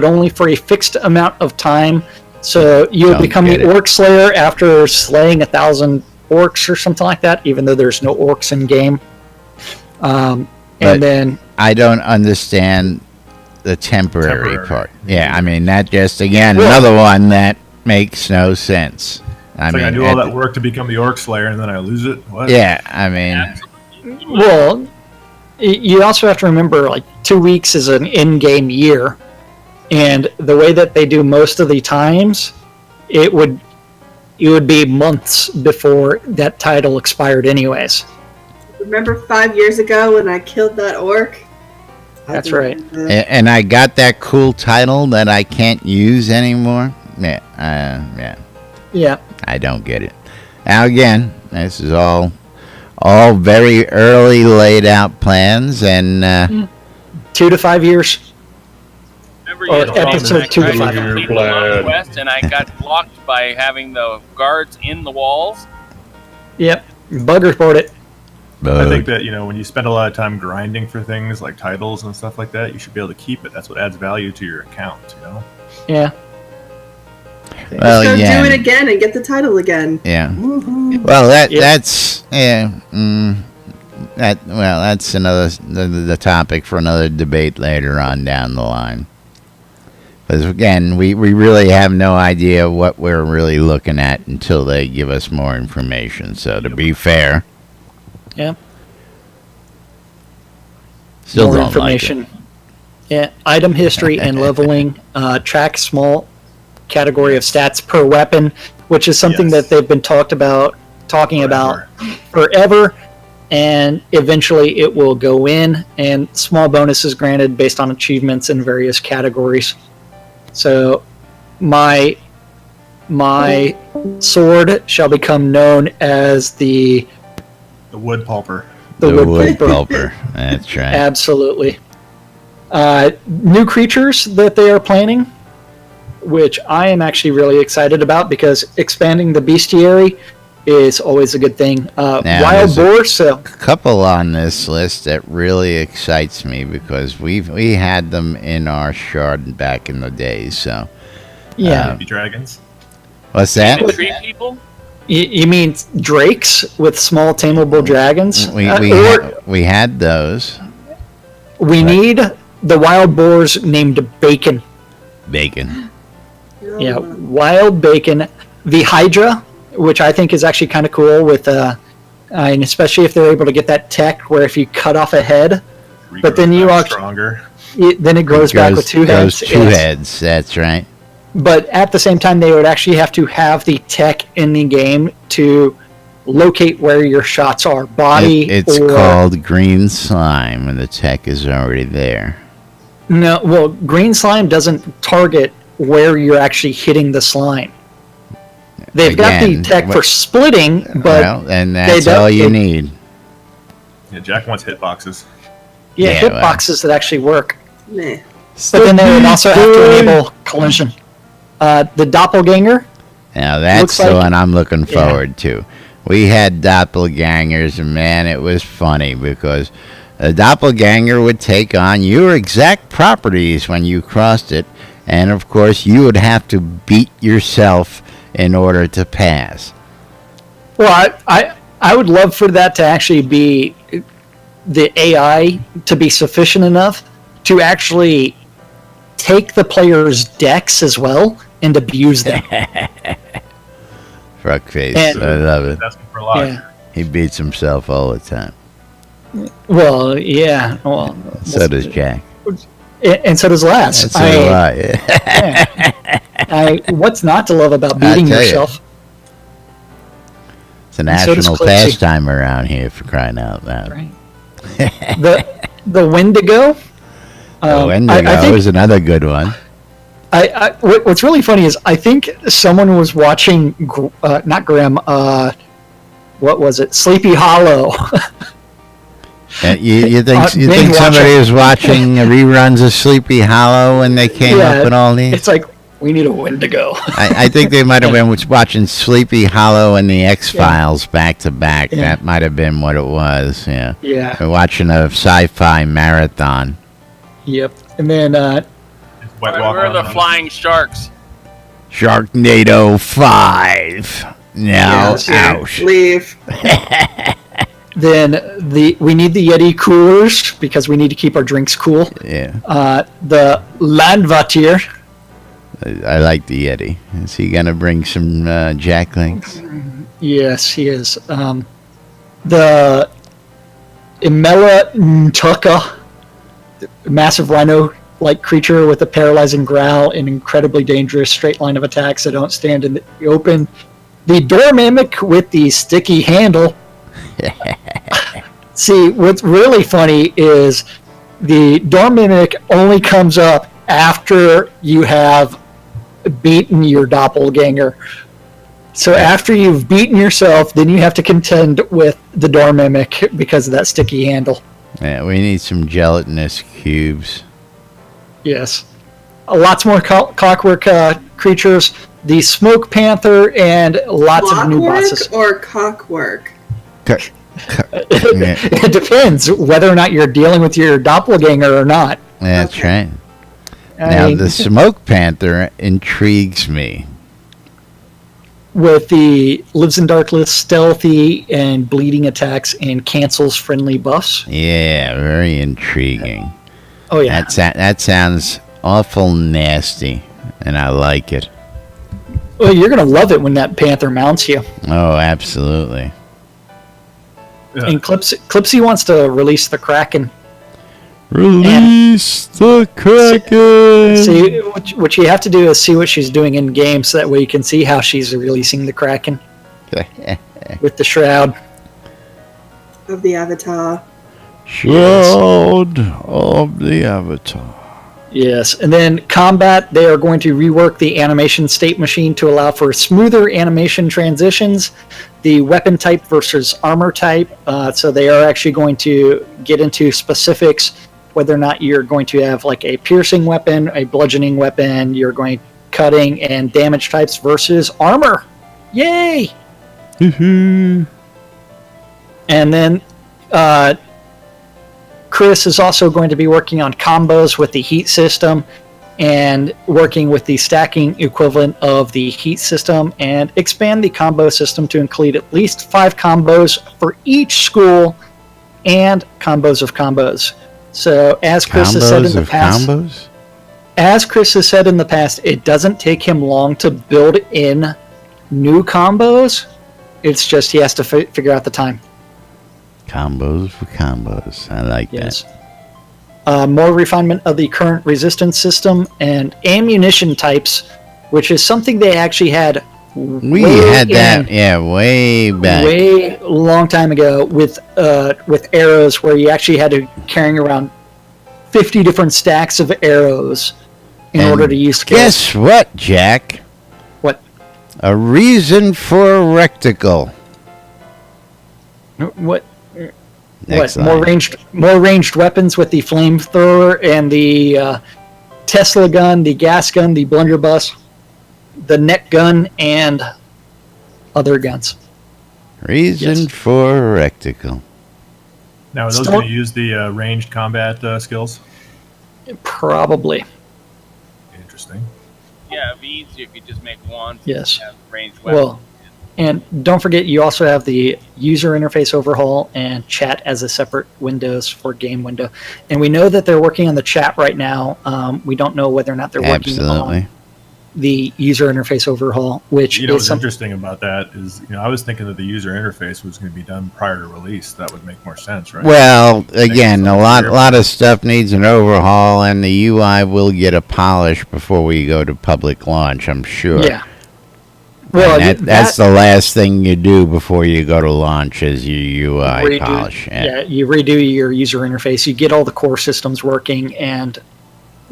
only for a fixed amount of time. So you'll Don't become get the it. Orc Slayer after slaying 1,000 orcs or something like that, even though there's no orcs in game. And then I don't understand the temporary part. Yeah, I mean that just again another one that makes no sense. I It's mean, like I do all that work to become the Orc Slayer and then I lose it. What? Yeah, I mean, well, you also have to remember, like 2 weeks is an in-game year, and the way that they do most of the times, it would be months before that title expired, anyways. Remember 5 years ago when I killed that orc? That's right. And I got that cool title that I can't use anymore. Yeah. Yeah. I don't get it. Now again, this is all very early laid out plans, and 2 to 5 years. Remember Or yesterday episode when I 2 to tried 5. complete the long quest and I got blocked by having the guards in the walls? Yep. Bug report it. I think that, when you spend a lot of time grinding for things like titles and stuff like that, you should be able to keep it. That's what adds value to your account, Yeah. Well, Let's go yeah. do it again and get the title again. Yeah. Well, that's that's another the topic for another debate later on down the line. Because again, we really have no idea what we're really looking at until they give us more information. So to be fair, Yeah. still More don't information. like it. Yeah. Item history and leveling. Track small category of stats per weapon, which is something that they've been talking about forever, and eventually it will go in, and small bonuses granted based on achievements in various categories. So my sword shall become known as the wood pulper. The wood pulper. That's right. Absolutely. New creatures that they are planning, which I am actually really excited about, because expanding the bestiary is always a good thing. Wild boar, so a couple on this list that really excites me, because we had them in our shard back in the day. So yeah, baby dragons. What's that? Tree people? You mean drakes with small tameable dragons? We had those. We need the wild boars named Bacon. Bacon. Yeah, wild bacon. The Hydra, which I think is actually kind of cool, with and especially if they're able to get that tech where if you cut off a head, but then you are stronger. Then it grows back with 2 heads. Heads. That's right. But at the same time, they would actually have to have the tech in the game to locate where your shots are. Body. It's called green slime, and the tech is already there. No, well, green slime doesn't target where you're actually hitting the slime. They've got the tech for splitting, but and that's all you need. Yeah, Jack wants hitboxes. Yeah, hitboxes that actually work. Nah. But then they would also have to enable collision. The doppelganger. Now that's the one I'm looking forward to. We had doppelgangers, and man, it was funny, because a doppelganger would take on your exact properties when you crossed it, and of course you would have to beat yourself in order to pass. Well, I would love for that to actually be the AI to be sufficient enough to actually take the player's decks as well and abuse them. Fuckface. I love it. That's for a lot. Yeah. He beats himself all the time. Well, yeah. Well, So does Jack. And so does Laz. And so do I. What's not to love about beating yourself? It's a national pastime around here, for crying out loud. Right. the Wendigo. The Wendigo is another good one. What's really funny is I think someone was watching, not Grimm, what was it? Sleepy Hollow. You think somebody was watching reruns of Sleepy Hollow when they came up with all these? It's like, we need a Wendigo. I think they might have been watching Sleepy Hollow and the X-Files back to back. Yeah. That might have been what it was. Yeah. Yeah. They're watching a sci-fi marathon. Yep. And then Where are the flying sharks? Sharknado 5. No, Yeah, ouch. leave. Then we need the Yeti coolers because we need to keep our drinks cool. Yeah. The Landvatir. I like the Yeti. Is he going to bring some Jack Links? Yes, he is. The Imela Ntuka, massive rhino-like creature with a paralyzing growl and incredibly dangerous straight line of attacks that don't stand in the open. The door mimic with the sticky handle. See, what's really funny is the door mimic only comes up after you have beaten your doppelganger. So after you've beaten yourself, then you have to contend with the door mimic because of that sticky handle. Yeah, we need some gelatinous cubes. Yes. Lots more clockwork creatures. The Smoke Panther and lots of new bosses. Or cockwork? It depends whether or not you're dealing with your doppelganger or not. That's Okay. right. Now, the Smoke Panther intrigues me. With the lives in darkness, stealthy, and bleeding attacks, and cancels friendly buffs. Yeah, very intriguing. Oh, yeah. That sounds awful nasty, and I like it. Well, you're going to love it when that Panther mounts you. Oh, absolutely. Yeah. And Clipsy wants to release the Kraken. Release the Kraken! See, what you have to do is see what she's doing in game, so that way you can see how she's releasing the Kraken with the Shroud. Of the Avatar. Shroud of the Avatar. Yes, and then combat, they are going to rework the animation state machine to allow for smoother animation transitions, the weapon type versus armor type, so they are actually going to get into specifics, whether or not you're going to have like a piercing weapon, a bludgeoning weapon, you're going cutting and damage types versus armor. Yay! And then Chris is also going to be working on combos with the heat system and working with the stacking equivalent of the heat system and expand the combo system to include at least 5 combos for each school and combos of combos. So as Chris has said in the past, it doesn't take him long to build in new combos. It's just he has to figure out the time. Combos for combos. I like that. More refinement of the current resistance system and ammunition types, which is something they actually had. We had that, way back. Way long time ago with arrows, where you actually had to carrying around 50 different stacks of arrows in order to use skills. Guess what, Jack? What? A reason for a recticle. What? Next More ranged weapons with the flamethrower and the Tesla gun, the gas gun, the blunderbuss, the net gun, and other guns. Reason for a recticle. Now, are those going to use the ranged combat skills? Probably. Interesting. Yeah, it'd be easier if you just make one. Yes. Have ranged weapons. Well, and don't forget, you also have the user interface overhaul and chat as a separate windows for game window. And we know that they're working on the chat right now. We don't know whether or not they're working on the user interface overhaul, which what's interesting about that is, I was thinking that the user interface was going to be done prior to release. That would make more sense, right? Well, again, a lot of stuff needs an overhaul, and the UI will get a polish before we go to public launch, I'm sure. Yeah. Well, that's the last thing you do before you go to launch is your UI polish. Yeah, you redo your user interface. You get all the core systems working and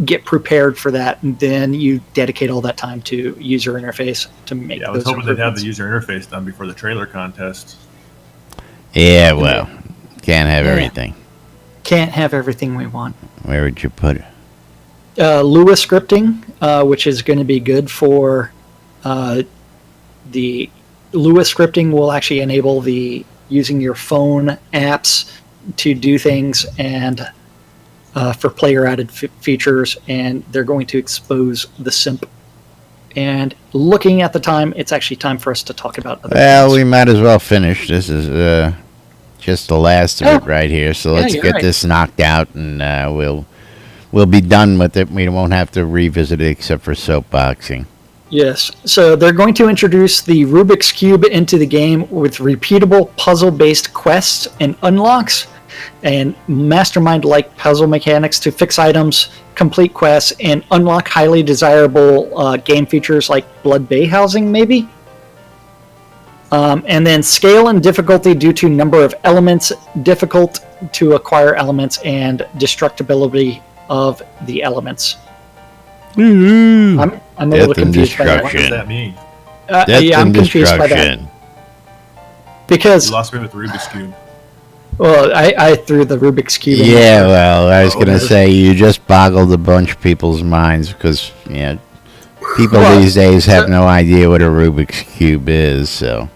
get prepared for that, and then you dedicate all that time to user interface to make. Yeah, I was hoping they'd have the user interface done before the trailer contest. Yeah, well, can't have everything. Can't have everything we want. Where would you put it? Lua scripting, which is going to be good for. The Lua scripting will actually enable the using your phone apps to do things and for player added features, and they're going to expose the simp And looking at the time, it's actually time for us to talk about other Well, things. we might as well finish. This is just the last of it right here. So let's you're get right. this knocked out, and we'll be done with it. We won't have to revisit it except for soapboxing. Yes. So they're going to introduce the Rubik's Cube into the game with repeatable puzzle-based quests and unlocks, and mastermind-like puzzle mechanics to fix items, complete quests, and unlock highly desirable game features like blood bay housing, maybe. And then scale and difficulty due to number of elements, difficult to acquire elements, and destructibility of the elements. I'm a little confused by that. What does that mean? I'm confused by that. Because You lost me with Rubik's Cube. well, I threw the Rubik's Cube in. Yeah, well, I was Oh, going to okay. say you just boggled a bunch of people's minds because, people Well, these days have no idea what a Rubik's Cube is, so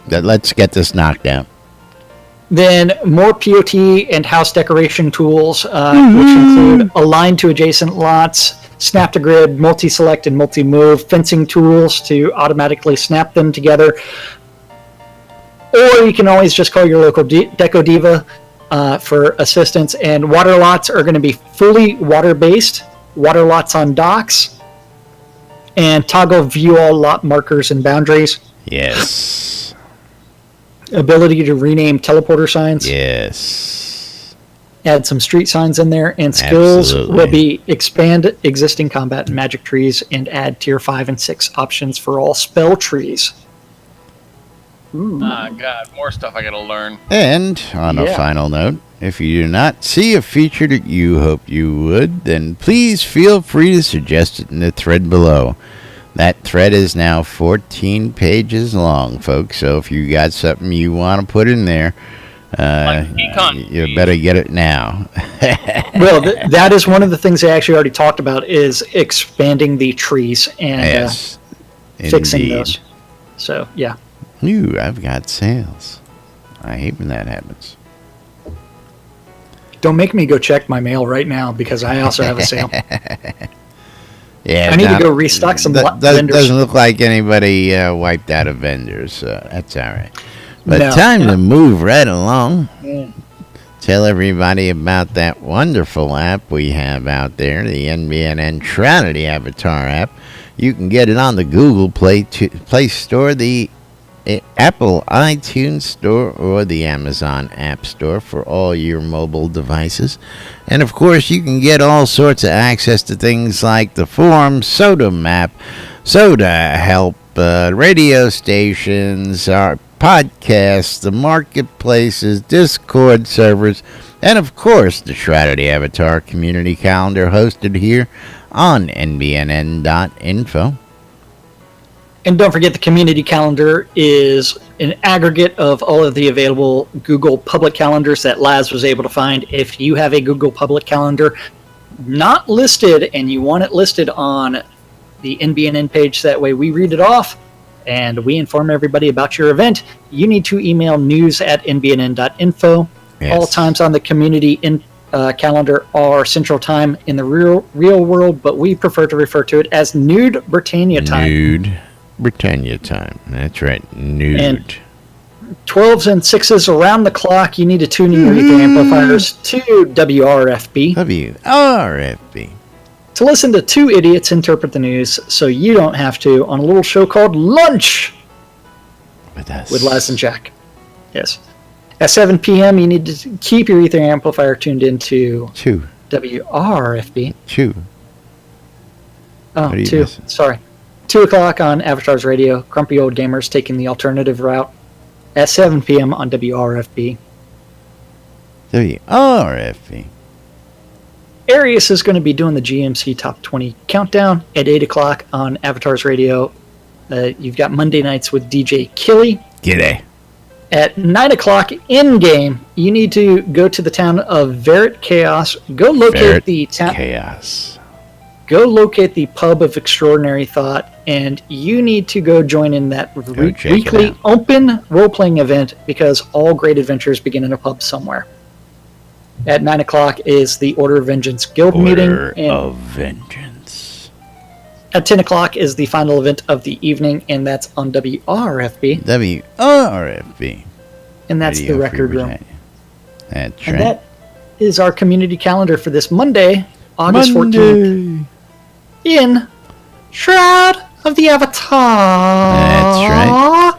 let's get this knocked out. Then more POT and house decoration tools, which include align to adjacent lots, snap to grid, multi-select, and multi-move, fencing tools to automatically snap them together. Or you can always just call your local Deco Diva for assistance. And water lots are going to be fully water-based, water lots on docks, and toggle view all lot markers and boundaries. Yes. Ability to rename teleporter signs. Yes. Add some street signs in there, and skills Absolutely. will be expand existing combat and magic trees and add tier 5 and 6 options for all spell trees. Ah, God, more stuff I gotta learn. And on a Yeah. final note, if you do not see a feature that you hope you would, then please feel free to suggest it in the thread below. That thread is now 14 pages long, folks, so if you got something you want to put in there, you better get it now. Well, that is one of the things I actually already talked about is expanding the trees and Yes, fixing indeed. those. So, yeah. Ooh, I've got sales. I hate when that happens. Don't make me go check my mail right now because I also have a sale. Yeah, I need to go restock some vendors. Doesn't look like anybody wiped out of vendors, so that's all right. But No. time to move right along. Yeah. Tell everybody about that wonderful app we have out there, the NBNN Shroud Avatar app. You can get it on the Google Play Store, the Apple iTunes Store, or the Amazon App Store for all your mobile devices. And of course, you can get all sorts of access to things like the forum, Soda Map, Soda Help, radio stations, our podcasts, the marketplaces, Discord servers, and of course, the Shroud Avatar community calendar hosted here on nbnn.info. And don't forget the community calendar is an aggregate of all of the available Google public calendars that Laz was able to find. If you have a Google public calendar not listed and you want it listed on the NBNN page, that way we read it off and we inform everybody about your event, you need to email news@nbnn.info. Yes. All times on the community calendar are Central Time in the real world, but we prefer to refer to it as Nude Britannia Time. Nude Britannia time. That's right. Nude. And 12s and 6s around the clock. You need to tune in your ether amplifiers to WRFB WRFB. to listen to two idiots interpret the news so you don't have to on a little show called Lunch With us. with Laz and Jack. Yes. At 7 p.m., you need to keep your ether amplifier tuned into Chew. WRFB. Chew. Oh, What are you 2. missing? Sorry. 2 o'clock on Avatars Radio. Grumpy Old Gamers taking the alternative route. At 7 p.m. on WRFB. WRFB. Arius is going to be doing the GMC Top 20 Countdown at 8 o'clock on Avatars Radio. You've got Monday nights with DJ Killy. G'day. At 9 o'clock in-game, you need to go to the town of Verret Chaos. Go locate Ferret the town. Chaos. Go locate the Pub of Extraordinary Thought, and you need to go join in that check it weekly out. open role-playing event because all great adventures begin in a pub somewhere. At 9 o'clock is the Order of Vengeance Guild meeting. Order And of Vengeance. at 10 o'clock is the final event of the evening, and that's on WRFB. WRFB. And that's Radio the record Free room. Britannia. That's And right. that is our community calendar for this Monday, August 14th, in Shroud of the Avatar. That's right.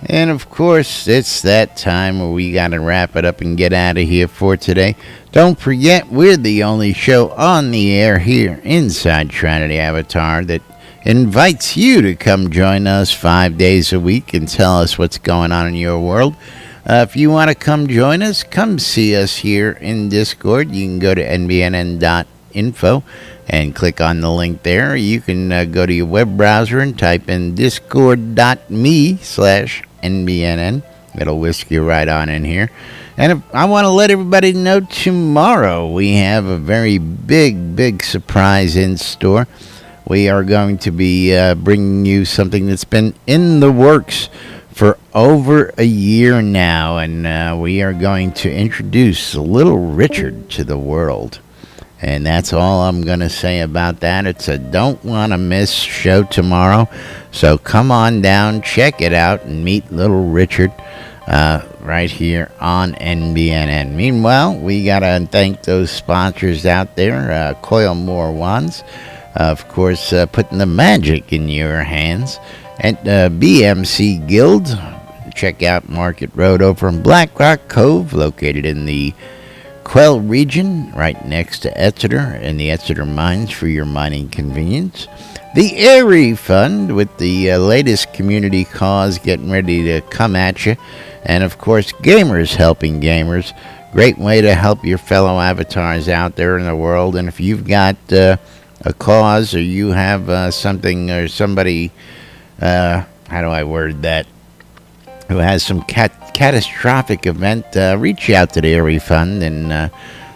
And of course, it's that time where we got to wrap it up and get out of here for today. Don't forget, we're the only show on the air here inside Shroud of the Avatar that invites you to come join us 5 days a week and tell us what's going on in your world. If you want to come join us, come see us here in Discord. You can go to nbnn.info and click on the link there. You can go to your web browser and type in discord.me/NBNN. It'll whisk you right on in here. And I want to let everybody know tomorrow we have a very big surprise in store. We are going to be bringing you something that's been in the works for over a year now, and we are going to introduce Little Richard to the world. And that's all I'm going to say about that. It's a don't want to miss show tomorrow. So come on down, check it out, and meet Little Richard right here on NBNN. Meanwhile, we got to thank those sponsors out there, Coil More Wands, of course, putting the magic in your hands, and BMC Guild. Check out Market Road over in Black Rock Cove, located in the Quell region, right next to Exeter and the Exeter Mines for your mining convenience. The Airy Fund, with the latest community cause getting ready to come at you. And, of course, Gamers Helping Gamers. Great way to help your fellow avatars out there in the world. And if you've got a cause, or you have something, or somebody, how do I word that, who has some catastrophic event, reach out to the Airy Fund and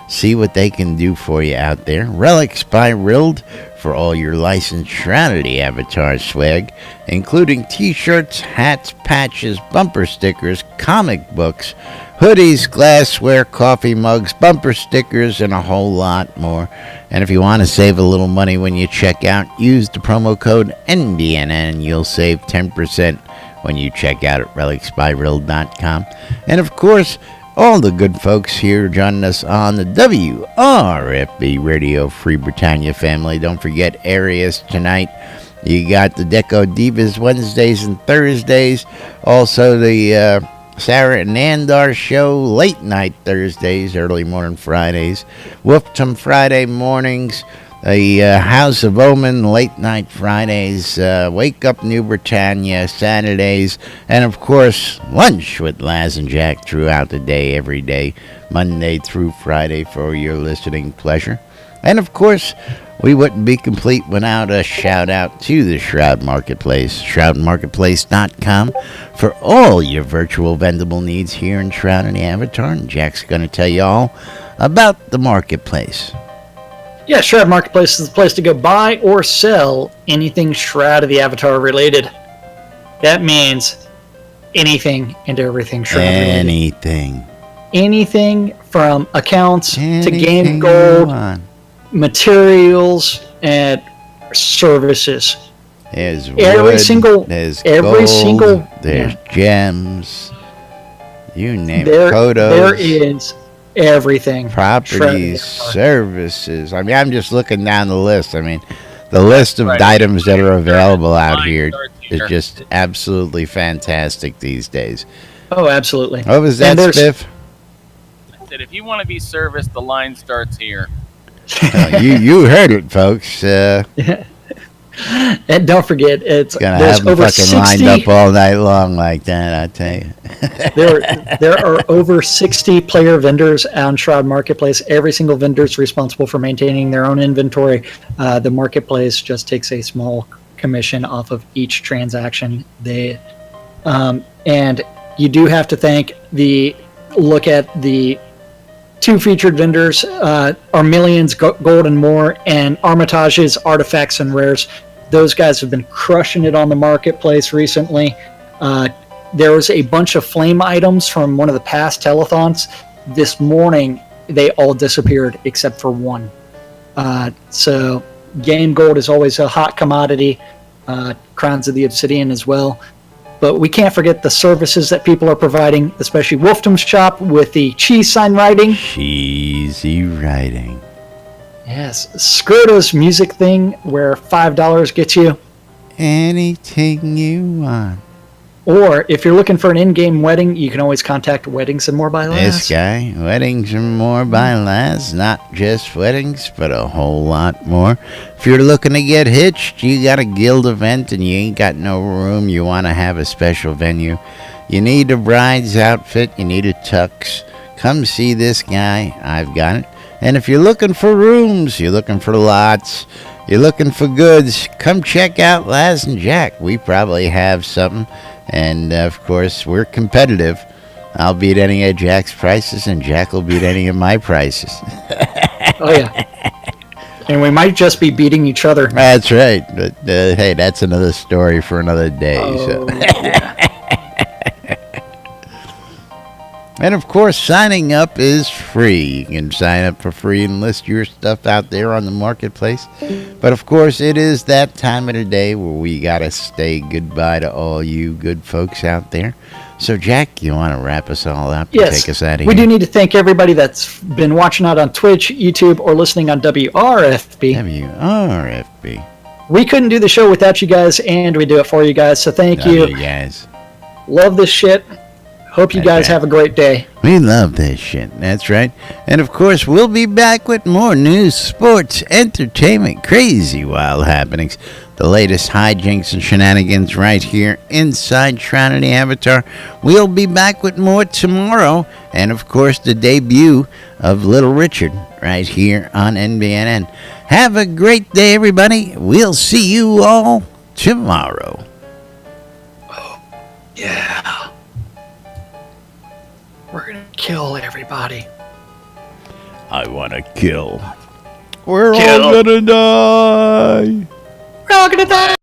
see what they can do for you out there. Relics by Rild for all your licensed Shroud of the Avatar swag, including t-shirts, hats, patches, bumper stickers, comic books, hoodies, glassware, coffee mugs, bumper stickers, and a whole lot more. And if you want to save a little money when you check out, use the promo code NBNN. You'll save 10% when you check out at relicsbyrild.com. And of course, all the good folks here joining us on the WRFB Radio Free Britannia family. Don't forget Arius tonight. You got the Deco Divas Wednesdays and Thursdays. Also the Sarah and Nandar show late night Thursdays, early morning Fridays. Wolftum Friday mornings. The House of Omen late night Fridays, Wake Up New Britannia Saturdays, and of course lunch with Laz and Jack throughout the day, every day, Monday through Friday, for your listening pleasure. And of course, we wouldn't be complete without a shout out to the Shroud Marketplace, shroudmarketplace.com, for all your virtual vendable needs here in Shroud and the Avatar. And Jack's going to tell you all about the marketplace. Yeah, Shroud Marketplace is the place to go buy or sell anything Shroud of the Avatar related. That means anything and everything Shroud related. Anything from accounts to game gold, materials, and services. There's wood, there's gold, there's gems, you name it, photos. There is everything. Properties, services. I mean, I'm just looking down the list. I mean, the list of items that are available out here is just absolutely fantastic these days. Oh, absolutely. What was that, Spiff? I said, if you want to be serviced, the line starts here. You heard it, folks. And don't forget, it's gonna have them over fucking 60, lined up all night long like that, I tell you. there are over 60 player vendors on Shroud Marketplace. Every single vendor is responsible for maintaining their own inventory. The marketplace just takes a small commission off of each transaction. And you do have to look at the two featured vendors, Millions, Gold and More, and Armitage's Artifacts and Rares. Those guys have been crushing it on the marketplace recently. There was a bunch of flame items from one of the past telethons. This morning, they all disappeared except for one. So Game gold is always a hot commodity. Crowns of the Obsidian as well. But we can't forget the services that people are providing, especially Wolfdom's Shop with the cheese sign writing. Cheesy writing. Yes, Skirto's music thing where $5 gets you anything you want. Or if you're looking for an in-game wedding, you can always contact Weddings and More by Laz. This guy, Weddings and More by Laz, not just weddings, but a whole lot more. If you're looking to get hitched, you got a guild event and you ain't got no room, you want to have a special venue, you need a bride's outfit, you need a tux, come see this guy, I've got it. And if you're looking for rooms, you're looking for lots, you're looking for goods, come check out Laz and Jack. We probably have something. And, of course, we're competitive. I'll beat any of Jack's prices, and Jack will beat any of my prices. Oh, yeah. And we might just be beating each other. That's right. But, hey, that's another story for another day. Oh, so. yeah. And, of course, signing up is free. You can sign up for free and list your stuff out there on the marketplace. But, of course, it is that time of the day where we got to say goodbye to all you good folks out there. So, Jack, you want to wrap us all up and take us out of here? We do need to thank everybody that's been watching out on Twitch, YouTube, or listening on WRFB. WRFB. We couldn't do the show without you guys, and we do it for you guys. So thank you. Love you guys. Love this shit. Hope you guys have a great day. We love this shit. That's right. And, of course, we'll be back with more news, sports, entertainment, crazy wild happenings, the latest hijinks and shenanigans right here inside Shroud of the Avatar. We'll be back with more tomorrow. And, of course, the debut of Little Richard right here on NBNN. Have a great day, everybody. We'll see you all tomorrow. Oh, yeah. We're gonna kill everybody. I want to kill. We're all gonna die. We're all gonna die.